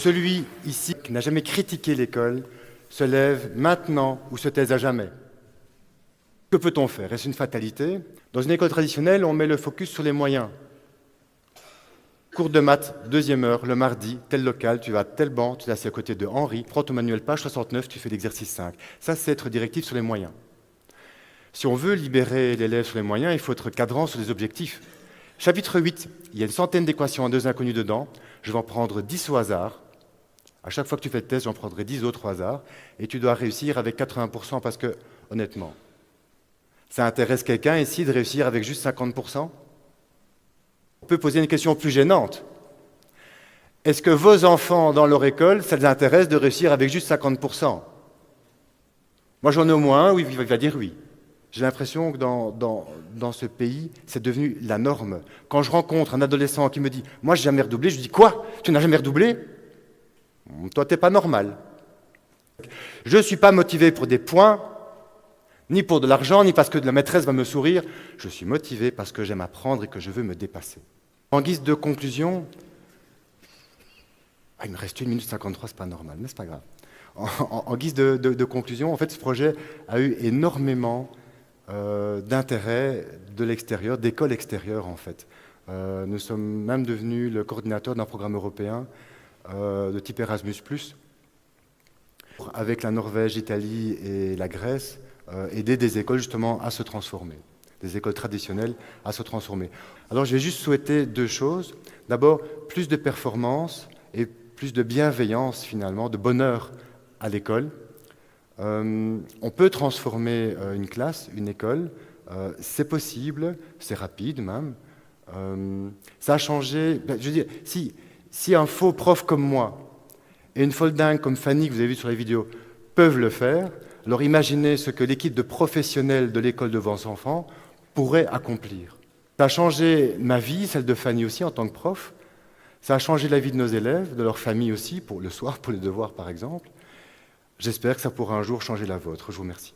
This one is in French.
Celui ici qui n'a jamais critiqué l'école se lève maintenant ou se taise à jamais. Que peut-on faire? Est-ce une fatalité? Dans une école traditionnelle, on met le focus sur les moyens. Cours de maths, 2e heure, le mardi, tel local, tu vas à tel banc, tu es assis à côté de Henri, prends ton manuel page 69, tu fais l'exercice 5. Ça, c'est être directif sur les moyens. Si on veut libérer l'élève sur les moyens, il faut être cadrant sur les objectifs. Chapitre 8, il y a une centaine d'équations à 2 inconnus dedans. Je vais en prendre 10 au hasard. À chaque fois que tu fais le test, j'en prendrai 10 autres au hasard. Et tu dois réussir avec 80% parce que, honnêtement, ça intéresse quelqu'un ici de réussir avec juste 50%? On peut poser une question plus gênante. Est-ce que vos enfants dans leur école, ça les intéresse de réussir avec juste 50%? Moi, j'en ai au moins un où il va dire oui. J'ai l'impression que dans ce pays, c'est devenu la norme. Quand je rencontre un adolescent qui me dit « Moi, j'ai jamais redoublé », je dis « Quoi? Tu n'as jamais redoublé? Toi, t'es pas normal. » Je ne suis pas motivé pour des points, ni pour de l'argent, ni parce que la maîtresse va me sourire. Je suis motivé parce que j'aime apprendre et que je veux me dépasser. En guise de conclusion, il me reste 1 minute 53, c'est pas normal, mais c'est pas grave. En guise de conclusion, en fait, ce projet a eu énormément d'intérêt de l'extérieur, d'écoles extérieures, en fait. Nous sommes même devenus le coordinateur d'un programme européen de type Erasmus+, avec la Norvège, l'Italie et la Grèce, aider des écoles justement à se transformer, des écoles traditionnelles à se transformer. Alors je vais juste souhaiter 2 choses. D'abord, plus de performance et plus de bienveillance finalement, de bonheur à l'école. On peut transformer une classe, une école, c'est possible, c'est rapide même. Ça a changé, je veux dire, si un faux prof comme moi et une folle dingue comme Fanny, que vous avez vu sur les vidéos, peuvent le faire, alors imaginez ce que l'équipe de professionnels de l'école de vos enfants pourrait accomplir. Ça a changé ma vie, celle de Fanny aussi en tant que prof. Ça a changé la vie de nos élèves, de leur famille aussi, pour le soir, pour les devoirs par exemple. J'espère que ça pourra un jour changer la vôtre. Je vous remercie.